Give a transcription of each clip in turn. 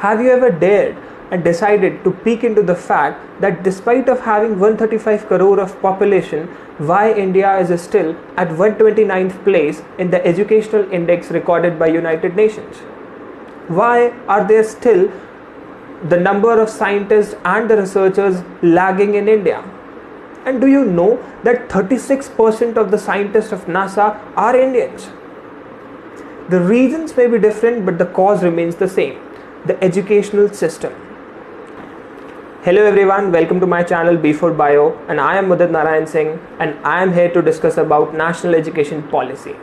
Have you ever dared and decided to peek into the fact that despite of having 135 crore of population, why India is still at 129th place in the educational index recorded by United Nations? Why are there still the number of scientists and the researchers lagging in India? And do you know that 36% of the scientists of NASA are Indians? The reasons may be different, but the cause remains the same: the educational system. Hello everyone, welcome to my channel B4 Bio, and I am Mudit Narayan Singh, and I am here to discuss about National Education Policy.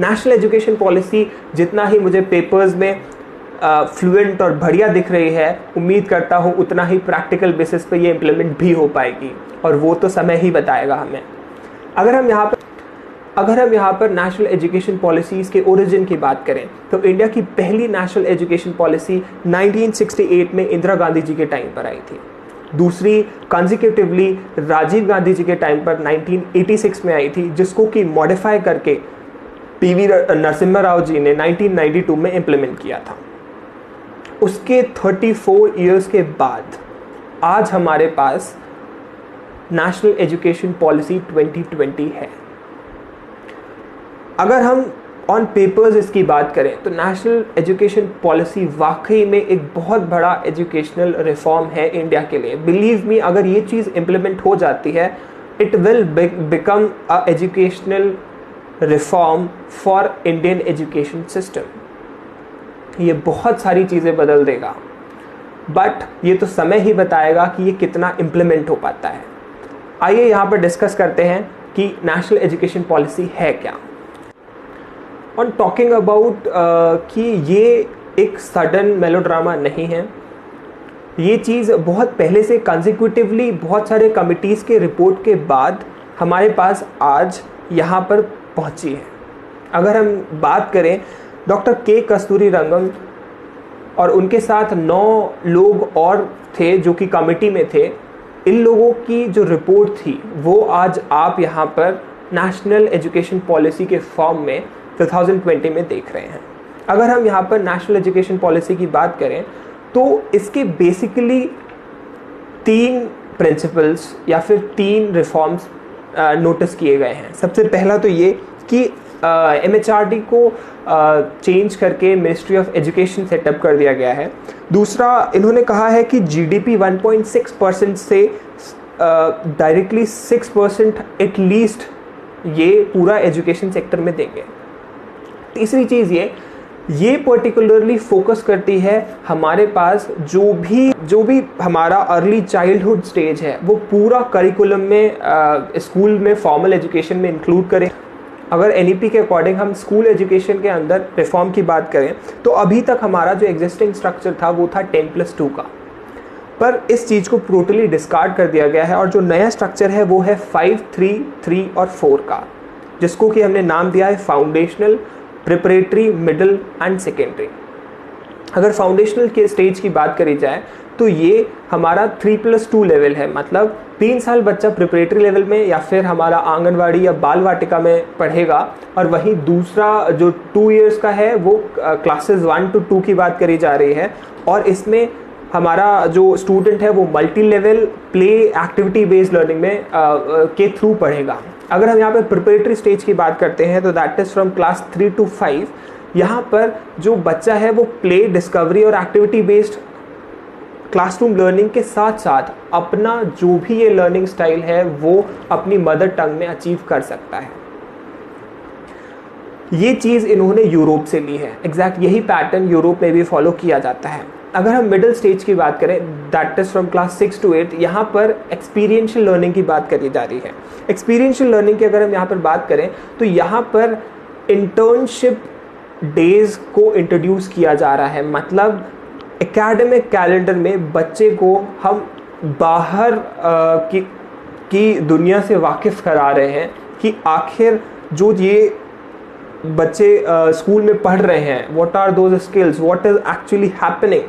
National Education Policy जितना ही मुझे papers में fluent और बढ़िया दिख रही है, उम्मीद करता हूँ उतना ही प्रैक्टिकल बेसिस पे ये इम्प्लीमेंट भी हो पाएगी, और वो तो समय ही बताएगा हमें। अगर हम यहाँ पर नेशनल एजुकेशन पॉलिसीज़ के ओरिजिन की बात करें तो इंडिया की पहली नेशनल एजुकेशन पॉलिसी 1968 में इंदिरा गांधी जी के टाइम पर आई थी। दूसरी कंसेक्यूटिवली राजीव गांधी जी के टाइम पर 1986 में आई थी, जिसको कि मॉडिफाई करके पीवी नरसिम्हा राव जी ने 1992 में इम्प्लीमेंट किया था। उसके 34 इयर्स के बाद आज हमारे पास नेशनल एजुकेशन पॉलिसी 2020 है। अगर हम ऑन पेपर्स इसकी बात करें तो नेशनल एजुकेशन पॉलिसी वाकई में एक बहुत बड़ा एजुकेशनल रिफॉर्म है इंडिया के लिए। बिलीव मी, अगर ये चीज़ इम्प्लीमेंट हो जाती है, it will become a educational reform for Indian education system. ये बहुत सारी चीज़ें बदल देगा, बट ये तो समय ही बताएगा कि ये कितना इम्प्लीमेंट हो पाता है। आइए यहाँ पर डिस्कस करते हैं कि नेशनल एजुकेशन पॉलिसी है क्या। ऑन टॉकिंग अबाउट कि ये एक सडन मेलोड्रामा नहीं है, ये चीज़ बहुत पहले से कंसेक्यूटिवली बहुत सारे कमिटीज़ के रिपोर्ट के बाद हमारे पास आज यहाँ पर पहुँची है। अगर हम बात करें डॉक्टर के कस्तूरीरंगन और उनके साथ 9 लोग और थे जो कि कमिटी में थे, इन लोगों की जो रिपोर्ट थी वो आज आप यहाँ पर नेशनल एजुकेशन पॉलिसी के फॉर्म में 2020 में देख रहे हैं। अगर हम यहाँ पर नेशनल एजुकेशन पॉलिसी की बात करें तो इसके बेसिकली 3 प्रिंसिपल्स या फिर 3 रिफॉर्म्स नोटिस किए गए हैं। सबसे पहला तो ये कि MHRD को चेंज करके मिनिस्ट्री ऑफ एजुकेशन सेटअप कर दिया गया है। दूसरा, इन्होंने कहा है कि GDP 1.6% से डायरेक्टली 6% एटलीस्ट ये पूरा एजुकेशन सेक्टर में देंगे। तीसरी चीज़ ये पर्टिकुलरली फोकस करती है हमारे पास जो भी हमारा अर्ली चाइल्डहुड स्टेज है वो पूरा करिकुलम में स्कूल में फॉर्मल एजुकेशन में इंक्लूड करें। अगर NEP के अकॉर्डिंग हम स्कूल एजुकेशन के अंदर रिफॉर्म की बात करें तो अभी तक हमारा जो एग्जिस्टिंग स्ट्रक्चर था वो था 10+2 का, पर इस चीज़ को टोटली डिस्कार्ड कर दिया गया है और जो नया स्ट्रक्चर है वो है 5, 3, 3 और 4 का, जिसको कि हमने नाम दिया है foundational, preparatory, middle and secondary. अगर फाउंडेशनल के स्टेज की बात करी जाए तो ये हमारा 3+2 लेवल है, मतलब 3 साल बच्चा प्रिपरेटरी लेवल में या फिर हमारा आंगनवाड़ी या बाल वाटिका में पढ़ेगा, और वहीं दूसरा जो 2 इयर्स का है वो क्लासेस 1 to 2 की बात करी जा रही है, और इसमें हमारा जो स्टूडेंट है वो multi level play activity based learning में के थ्रू पढ़ेगा। अगर हम यहाँ पर प्रिपरेटरी स्टेज की बात करते हैं तो that is from class 3 to 5। यहाँ पर जो बच्चा है वो प्ले, डिस्कवरी और एक्टिविटी बेस्ड क्लासरूम लर्निंग के साथ साथ अपना जो भी ये लर्निंग स्टाइल है वो अपनी मदर टंग में अचीव कर सकता है। ये चीज़ इन्होंने यूरोप से ली है। एग्जैक्ट यही पैटर्न यूरोप में भी फॉलो किया जाता है। अगर हम मिडिल स्टेज की बात करें that is from class 6 to 8, यहाँ पर एक्सपीरियंशियल लर्निंग की बात करी जा रही है। एक्सपीरियंशियल लर्निंग की अगर हम यहाँ पर बात करें तो यहाँ पर इंटर्नशिप डेज को इंट्रोड्यूस किया जा रहा है, मतलब एकेडमिक कैलेंडर में बच्चे को हम बाहर की दुनिया से वाकिफ़ करा रहे हैं कि आखिर जो ये बच्चे स्कूल में पढ़ रहे हैं, what are those skills, what is actually happening.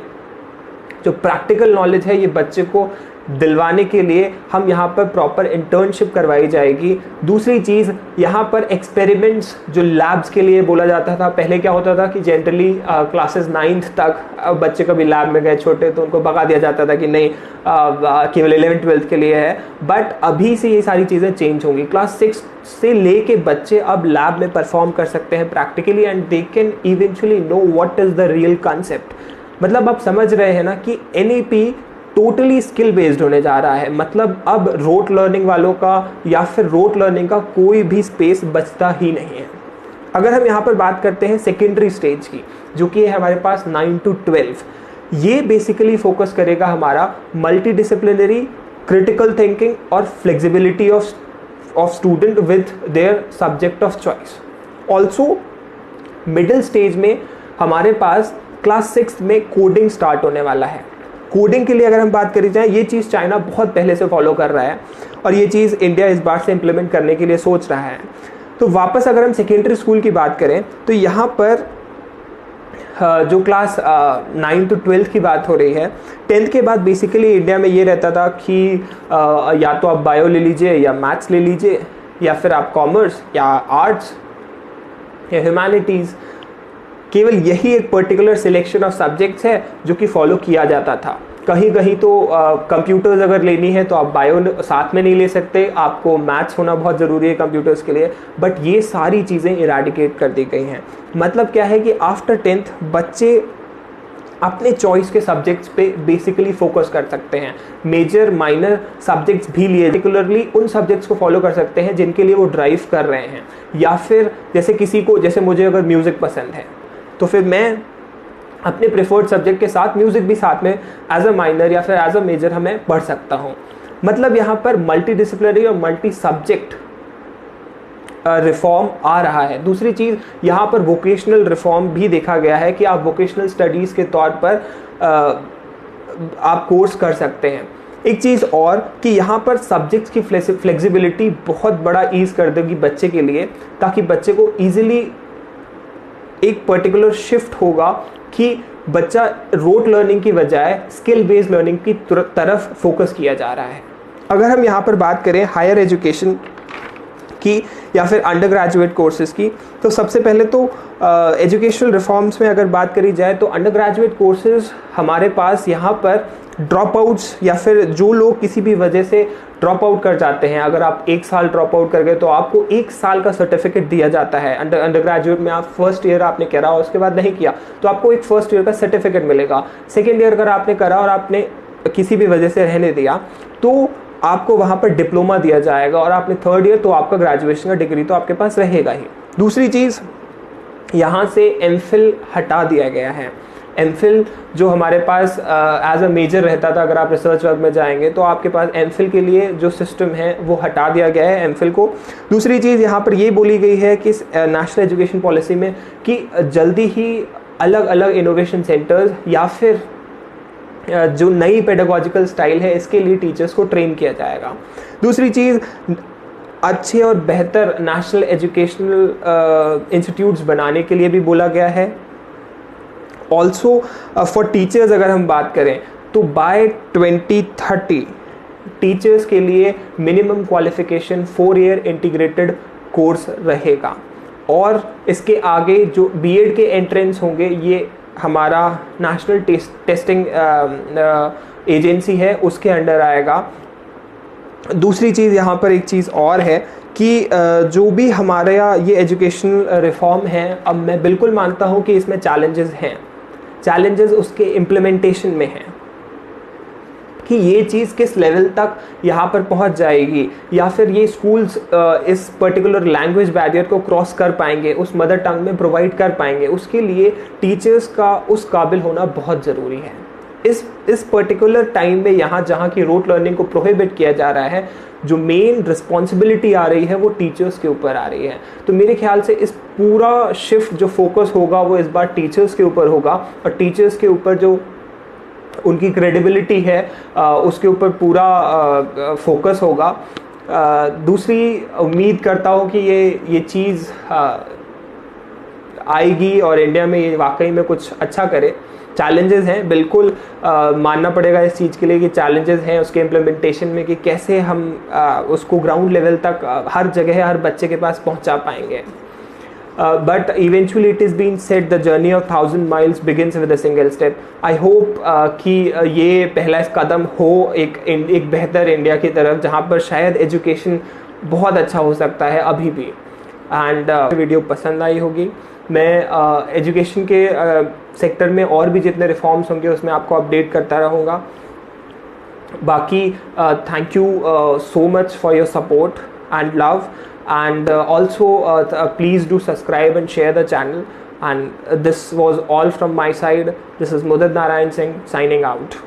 जो प्रैक्टिकल नॉलेज है ये बच्चे को दिलवाने के लिए हम यहाँ पर प्रॉपर इंटर्नशिप करवाई जाएगी। दूसरी चीज़, यहाँ पर एक्सपेरिमेंट्स जो लैब्स के लिए बोला जाता था, पहले क्या होता था कि जनरली क्लासेस 9th तक बच्चे कभी लैब में गए छोटे तो उनको भगा दिया जाता था कि नहीं केवल 11th 12th के लिए है। बट अभी से ये सारी चीज़ें चेंज होंगी। क्लास 6 से लेके बच्चे अब लैब में परफॉर्म कर सकते हैं practically and they can eventually know what is the real concept. मतलब आप समझ रहे हैं ना कि NEP टोटली स्किल बेस्ड होने जा रहा है। मतलब अब रोट लर्निंग वालों का या फिर रोट लर्निंग का कोई भी स्पेस बचता ही नहीं है। अगर हम यहाँ पर बात करते हैं सेकेंडरी स्टेज की, जो कि है हमारे पास 9 to 12, ये बेसिकली फोकस करेगा हमारा मल्टी डिसिप्लिनरी, क्रिटिकल थिंकिंग और flexibility of student with their subject of choice. Also middle stage में हमारे पास क्लास 6 में कोडिंग स्टार्ट होने वाला है। कोडिंग के लिए अगर हम बात करी जाए, ये चीज़ चाइना बहुत पहले से फॉलो कर रहा है और ये चीज़ इंडिया इस बार से इम्प्लीमेंट करने के लिए सोच रहा है। तो वापस अगर हम सेकेंडरी स्कूल की बात करें तो यहाँ पर जो क्लास 9 to 12 की बात हो रही है, 10th के बाद बेसिकली इंडिया में ये रहता था कि या तो आप बायो ले लीजिए या मैथ्स ले लीजिए या फिर आप कॉमर्स या आर्ट्स या ह्यूमैनिटीज़। केवल यही एक पर्टिकुलर सिलेक्शन ऑफ सब्जेक्ट्स है जो कि फॉलो किया जाता था। कहीं कहीं तो कंप्यूटर्स अगर लेनी है तो आप बायो साथ में नहीं ले सकते, आपको मैथ्स होना बहुत ज़रूरी है कंप्यूटर्स के लिए। बट ये सारी चीज़ें इरेडिकेट कर दी गई हैं। मतलब क्या है कि आफ्टर 10th बच्चे अपने चॉइस के सब्जेक्ट्स पे बेसिकली फोकस कर सकते हैं। मेजर माइनर सब्जेक्ट्स भी लिए, पर्टिकुलरली उन सब्जेक्ट्स को फॉलो कर सकते हैं जिनके लिए वो ड्राइव कर रहे हैं। या फिर जैसे किसी को, जैसे मुझे अगर म्यूज़िक पसंद है तो फिर मैं अपने प्रेफर्ड सब्जेक्ट के साथ म्यूज़िक भी साथ में एज अ माइनर या फिर एज अ मेजर हमें पढ़ सकता हूँ। मतलब यहाँ पर मल्टी डिसिप्लिनरी और मल्टी सब्जेक्ट रिफॉर्म आ रहा है। दूसरी चीज़, यहाँ पर वोकेशनल रिफॉर्म भी देखा गया है कि आप वोकेशनल स्टडीज़ के तौर पर आप कोर्स कर सकते हैं। एक चीज़ और कि यहाँ पर सब्जेक्ट्स की फ्लेक्सिबिलिटी बहुत बड़ा ईज़ कर देगी बच्चे के लिए, ताकि बच्चे को ईजिली एक पर्टिकुलर शिफ्ट होगा कि बच्चा रोट लर्निंग की बजाय स्किल बेस्ड लर्निंग की तरफ फोकस किया जा रहा है। अगर हम यहाँ पर बात करें हायर एजुकेशन की या फिर अंडर ग्रेजुएट कोर्सेज़ की, तो सबसे पहले तो एजुकेशनल रिफॉर्म्स में अगर बात करी जाए तो अंडर ग्रेजुएट कोर्सेज़ हमारे पास यहाँ पर ड्रॉप आउट्स या फिर जो लोग किसी भी वजह से ड्रॉप आउट कर जाते हैं, अगर आप 1 साल ड्रॉप आउट कर गए तो आपको 1 साल का सर्टिफिकेट दिया जाता है। अंडर ग्रेजुएट में आप फर्स्ट ईयर आपने करा और उसके बाद नहीं किया तो आपको एक फर्स्ट ईयर का सर्टिफिकेट मिलेगा। सेकेंड ईयर अगर आपने करा और आपने किसी भी वजह से रहने दिया तो आपको वहाँ पर डिप्लोमा दिया जाएगा, और आपने थर्ड ईयर तो आपका ग्रेजुएशन का डिग्री तो आपके पास रहेगा ही। दूसरी चीज़, यहाँ से एमफिल हटा दिया गया है। एमफिल जो हमारे पास एज अ मेजर रहता था, अगर आप रिसर्च वर्क में जाएंगे तो आपके पास एमफिल के लिए जो सिस्टम है वो हटा दिया गया है एमफिल को। दूसरी चीज़ यहाँ पर ये बोली गई है कि नेशनल एजुकेशन पॉलिसी में कि जल्दी ही अलग अलग इनोवेशन सेंटर्स या फिर जो नई पेडागोजिकल स्टाइल है इसके लिए टीचर्स को ट्रेन किया जाएगा। दूसरी चीज़, अच्छे और बेहतर नेशनल एजुकेशनल इंस्टीट्यूट्स बनाने के लिए भी बोला गया है। ऑल्सो फॉर टीचर्स अगर हम बात करें तो बाय 2030 टीचर्स के लिए minimum qualification 4 year integrated course रहेगा, और इसके आगे जो बीएड के एंट्रेंस होंगे ये हमारा नेशनल टेस्टिंग एजेंसी है उसके अंडर आएगा। दूसरी चीज़ यहाँ पर एक चीज़ और है कि जो भी हमारा ये एजुकेशन रिफॉर्म है, अब मैं बिल्कुल मानता हूँ कि इसमें चैलेंजेस हैं। चैलेंजेस उसके इम्प्लीमेंटेशन में हैं कि ये चीज़ किस लेवल तक यहाँ पर पहुँच जाएगी, या फिर ये स्कूल्स इस पर्टिकुलर लैंग्वेज बैरियर को क्रॉस कर पाएंगे, उस मदर टंग में प्रोवाइड कर पाएंगे। उसके लिए टीचर्स का उस काबिल होना बहुत ज़रूरी है। इस पर्टिकुलर टाइम में यहाँ जहाँ की रोट लर्निंग को प्रोहिबिट किया जा रहा है, जो मेन रिस्पॉन्सिबिलिटी आ रही है वो टीचर्स के ऊपर आ रही है। तो मेरे ख्याल से इस पूरा शिफ्ट जो फोकस होगा वो इस बार टीचर्स के ऊपर होगा, और टीचर्स के ऊपर जो उनकी क्रेडिबिलिटी है उसके ऊपर पूरा फोकस होगा। दूसरी उम्मीद करता हूँ कि ये चीज़ आएगी और इंडिया में ये वाकई में कुछ अच्छा करे। चैलेंजेस हैं, बिल्कुल मानना पड़ेगा इस चीज़ के लिए कि चैलेंजेस हैं उसके इम्प्लीमेंटेशन में, कि कैसे हम उसको ग्राउंड लेवल तक हर जगह हर बच्चे के पास पहुंचा पाएंगे. But eventually it is being said the journey of 1,000 miles begins with a single step. I hope कि ये पहला कदम हो एक बेहतर इंडिया की तरफ, जहाँ पर शायद एजुकेशन बहुत अच्छा हो सकता है अभी भी. एंड वीडियो पसंद आई होगी. मैं एजुकेशन के सेक्टर में और भी जितने रिफॉर्म्स होंगे उसमें आपको अपडेट करता रहूँगा. बाकी thank you so much for your support and love. And also please do subscribe and share the channel. And this was all from my side. This is Mudit Narayan Singh signing out.